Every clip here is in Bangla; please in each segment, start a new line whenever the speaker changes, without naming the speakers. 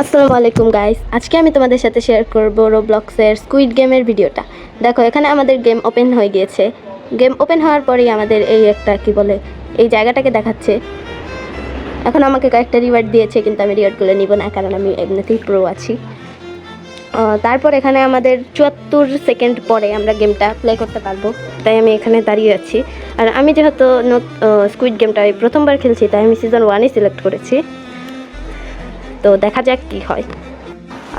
আসসালামু আলাইকুম গাইস, আজকে আমি তোমাদের সাথে শেয়ার করব রোবলক্সের স্কুইড গেমের ভিডিওটা। দেখো, এখানে আমাদের গেম ওপেন হয়ে গিয়েছে। গেম ওপেন হওয়ার পরেই আমাদের এই একটা কি বলে এই জায়গাটাকে দেখাচ্ছে। এখন আমাকে কয়েকটা রিওয়ার্ড দিয়েছে, কিন্তু আমি রিওয়ার্ডগুলো নিব না, কারণ আমি এমনিতেই প্রো আছি। তারপর এখানে আমাদের 74 সেকেন্ড পরে আমরা গেমটা প্লে করতে পারবো, তাই আমি এখানে দাঁড়িয়ে আছি। আর আমি যেহেতু স্কুইড গেমটা প্রথমবার খেলছি, তাই আমি সিজন 1ই সিলেক্ট করেছি। তো দেখা যাক কি হয়।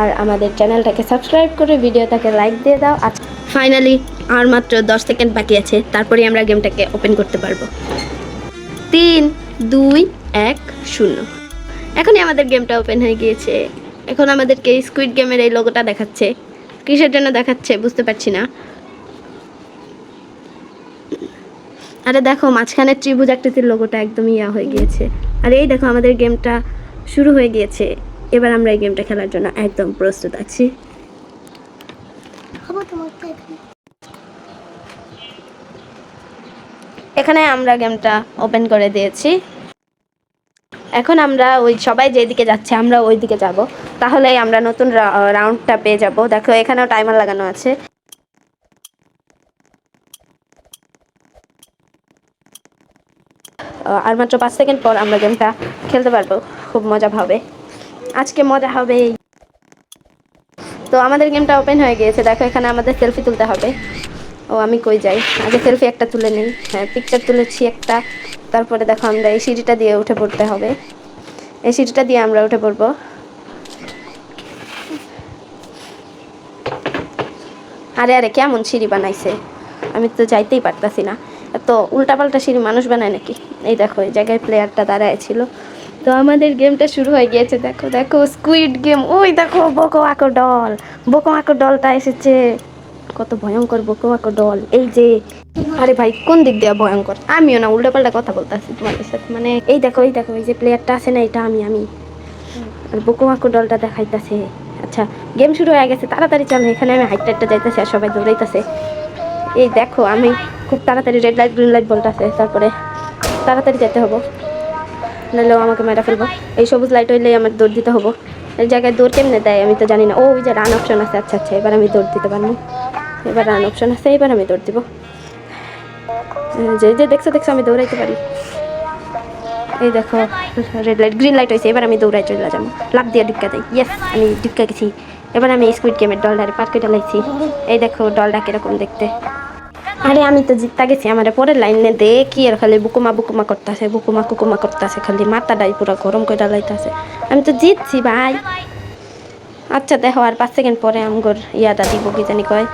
আর আমাদের চ্যানেলটাকে সাবস্ক্রাইব করে ভিডিওটাকে লাইক দিয়ে দাও। আজ ফাইনালি আর মাত্র 10 সেকেন্ড বাকি আছে, তারপরে আমরা গেমটাকে ওপেন করতে পারবো। 3, 2, 1, 0। এখনই আমাদের গেমটা ওপেন হয়ে গিয়েছে। এখন আমাদেরকে স্কুইড গেমের এই লোগোটা দেখাচ্ছে। কিসের জন্য দেখাচ্ছে বুঝতে পারছি না। আরে দেখো, মাঝখানে ত্রিভুজ আকৃতির লোগোটা একদম ইয়া হয়ে গিয়েছে। আর এই দেখো, আমাদের গেমটা শুরু হয়ে গিয়েছে। এবার আমরা এই গেমটা খেলার জন্য একদম প্রস্তুত আছি। এখানে আমরা গেমটা ওপেন করে দিয়েছি। এখন আমরা ওই সবাই যেদিকে যাচ্ছে আমরা ওই দিকে যাব, তাহলেই আমরা নতুন রাউন্ডটা পেয়ে যাব। দেখো, এখানেও টাইমার লাগানো আছে। আর মাত্র 5 সেকেন্ড পর আমরা গেমটা খেলতে পারবো। খুব মজা হবে, আজকে মজা হবে। তো আমাদের গেমটা ওপেন হয়ে গিয়েছে। দেখো, এখানে আমাদের সেলফি তুলতে হবে। ও, আমি কই যাই, আগে সেলফি একটা তুলে নিই। হ্যাঁ, পিকচার তুলেছি একটা। তারপরে দেখো, আমরা এই সিঁড়িটা দিয়ে উঠে পড়তে হবে। এই সিঁড়িটা দিয়ে আমরা উঠে পড়বো। আরে আরে, কেমন সিঁড়ি বানাইছে, আমি তো যাইতেই পারতাছি না। এত উল্টাপাল্টা সিঁড়ি মানুষ বানায় নাকি? এই দেখো, এই জায়গায় প্লেয়ারটা দাঁড়ায় ছিল। তো আমাদের গেমটা শুরু হয়ে গিয়েছে। দেখো দেখো, স্কুইড গেম। ওই দেখো, বোকো আঁকো ডলটা এসেছে। কত ভয়ঙ্কর বোকো আঁকো ডল, এই যে। আরে ভাই, কোন দিক দিয়ে ভয়ঙ্কর? আমিও না, উল্টাপাল্টা কথা বলতেছি তোমাদের সাথে। মানে এই দেখো, এই যে প্লেয়ারটা আছে না, এটা আমি। আর বোকো আঁকো ডলটা দেখাইতেছে। আচ্ছা, গেম শুরু হয়ে গেছে, তাড়াতাড়ি চলো। এখানে আমি হাইটটা যাইতেছি আর সবাই দৌড়াইতেছে। এই দেখো, আমি খুব তাড়াতাড়ি রেড লাইট গ্রিন লাইট বলতেছে, তারপরে তাড়াতাড়ি যেতে হবো, নাহলেও আমাকে মেরা ফেলবো। এই সবুজ লাইট হইলেই আমার দৌড় দিতে হবো। এই জায়গায় দৌড় কেমনে দেয় আমি তো জানি না। ও, ওই যে রান অপশন আছে। আচ্ছা আচ্ছা, এবার আমি দৌড় দিতে পারবো। এবার রান অপশন আছে, এবার আমি দৌড় দিব। যে যে দেখছো আমি দৌড়াইতে পারি। এই দেখো, রেড লাইট গ্রিন লাইট হয়েছে, এবার আমি দৌড়াই চলে যাবো। লাভ দিয়ে ঢুকা যাই। ইয়েস, আমি ঢুকা গেছি। এবার আমি স্কুইড গেমের ডলটারে পার্কে ডালাইছি। এই দেখো ডলটা কিরকম দেখতে। আরে আমি তো জিততে গেছি। আমার পরের লাইনে দেখি আর খালি বুকুমা করতেছে, কুকুমা করতেছে, খালি মাথাটাই পুরো গরম করে ডালাইতেছে। আমি তো জিতছি ভাই। আচ্ছা দেখো, আর 5 সেকেন্ড পরে আমগর ইয়াটা দিব, কি জানি কয়,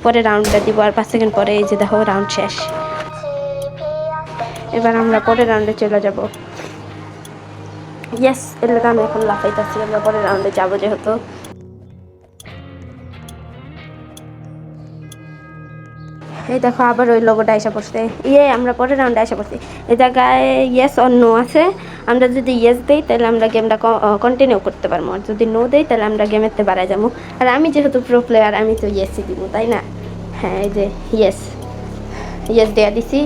পরে রাউন্ডটা দিব। আর 5 সেকেন্ড পরে এই যে দেখো, রাউন্ড শেষ। এবার আমরা পরের রাউন্ডে চলে যাব। ইয়েস, এর লাগে আমি এখন লাফাইতেছি। আমরা পরের রাউন্ডে যাবো যেহেতু। এই দেখো, আবার ওই লোগোটা এসে পড়ছে। আমরা পরের রাউন্ডে এসে পড়ছি। এই জায়গায় ইয়েস অর নো আছে। আমরা যদি ইয়েস দিই তাহলে আমরা গেমটা কন্টিনিউ করতে পারবো, আর যদি নো দিই তাহলে আমরা গেমেরতে বাড়াই যাবো। আর আমি যেহেতু প্রো প্লেয়ার, আমি তো ইয়েসই দিব, তাই না? হ্যাঁ, এই যে ইয়েস দেওয়া দিছি।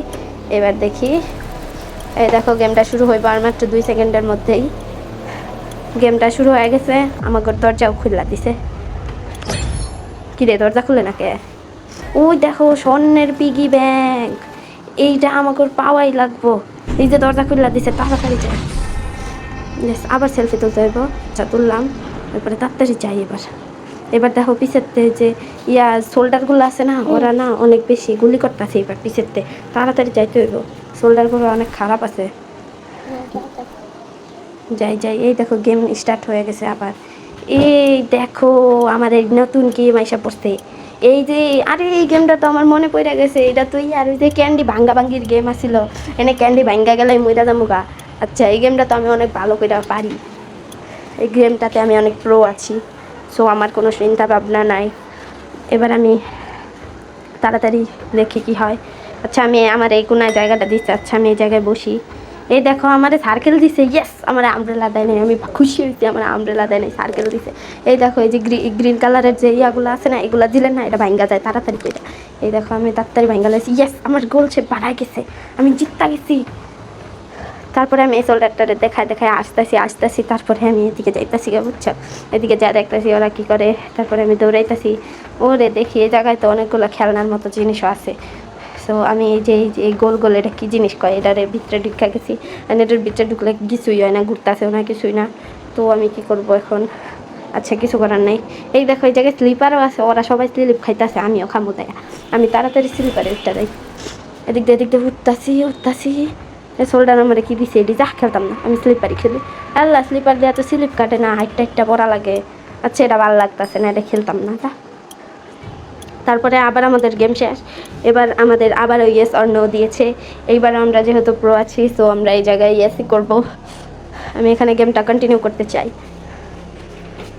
এবার দেখি। এই দেখো, গেমটা শুরু হইব আর মাত্র 2 সেকেন্ডের মধ্যেই। গেমটা শুরু হয়ে গেছে। আমাকে দরজাও খুললা দিছে। কি রে, দরজা খুলে না কে? ওই দেখো, স্বর্ণের পিগি ব্যাংক। এইটা আমাকে পাওয়াই লাগবো। এই যে দরজা খুললা দিছে, তাড়াতাড়ি যাই। আবার সেলফি তুলতে হইব। আচ্ছা, তুললাম। তারপরে তাড়াতাড়ি যাই। এবার দেখো, পিছেরতে যে শোল্ডারগুলো আছে না, ওরা না অনেক বেশি গুলি করতেছে। এবার পিছেরতে তাড়াতাড়ি যাইতে হইব, শোল্ডারগুলো অনেক খারাপ আছে। যাই। এই দেখো, গেম স্টার্ট হয়ে গেছে আবার। এই দেখো, আমাদের নতুন গেম আইসা পড়ছে। এই যে, আরে এই গেমটা তো আমার মনে পড়ে গেছে। এটা তুই আর ওই যে ক্যান্ডি ভাঙ্গির গেম আসিল, এনে ক্যান্ডি ভাঙ্গা গেলে মইরা যামুগা। আচ্ছা, এই গেমটা তো আমি অনেক ভালো করে পারি। এই গেমটাতে আমি অনেক প্রো আছি। সো আমার কোনো চিন্তা ভাবনা নাই। এবার আমি তাড়াতাড়ি দেখি কি হয়। আচ্ছা, আমি আমার এই কোনায় জায়গাটা দিচ্ছি। আচ্ছা, আমি এই জায়গায় বসি। এই দেখো, আমার সার্কেল দিছে। ইয়েস, আমার আমব্রেলা দেয় নাই। আমি খুশি হয়েছি, আমার আমব্রেলা দেয় নাই, সার্কেল দিছে। এই দেখো, এই যে গ্রিন কালারের যে ইয়াগুলো আছে না, এগুলো দিলে না এটা ভাঙ্গা যায় তাড়াতাড়ি করে। এই দেখো, আমি তাড়াতাড়ি ভাঙ্গা লাইছি। ইয়েস, আমার গোল সে বাড়ায় গেছে, আমি জিততে গেছি। তারপরে আমি এই সোল্ডারটারে দেখায় আসতেছি তারপরে আমি এদিকে যাইতেছি বুঝছো, এদিকে যা দেখতেছি ওরা কি করে, তারপরে আমি দৌড়াইতেছি। ওরে দেখি এই জায়গায় তো অনেকগুলো খেলনার মতো জিনিসও আছে। সো আমি এই যে এই গোল গোল এটা কী জিনিস কয় এটার ভিতরে ঢুকা গেছি, আর এটার ভিতরে ঢুকলে কিছুই হয় না, ঘুরতেছেও না, কিছুই না। তো আমি কি করব এখন? আচ্ছা কিছু করার নাই। এই দেখো এই জায়গায় স্লিপারও আছে, ওরা সবাই স্লিপ খাইতেছে, আমিও খামো তাই আমি তাড়াতাড়ি স্লিপারে উঠতে যাই। এদিক দিয়ে উঠতাছি। সোল্ডার আমার কি দিছে এটি যা খেলতাম না, আমি স্লিপারই খেলি। আল্লাহ স্লিপার দেওয়া তো স্লিপ কাটে না, হাইটটা পড়া লাগে। আচ্ছা এটা ভালো লাগতেছে না, এটা খেলতাম না তা। তারপরে আবার আমাদের গেম শেষ। এবার আমাদের আবার ইয়েস অর নো দিয়েছে। এইবার আমরা যেহেতু প্রো আছি সো আমরা এই জায়গায় ইয়েসই করব। আমি এখানে গেমটা কন্টিনিউ করতে চাই।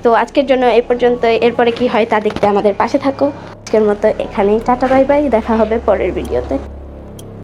তো আজকের জন্য এই পর্যন্ত, এরপরে কি হয় তা দেখতে আমাদের পাশে থাকো। আজকের মতো এখানেই টাটা বাই বাই, দেখা হবে পরের ভিডিওতে।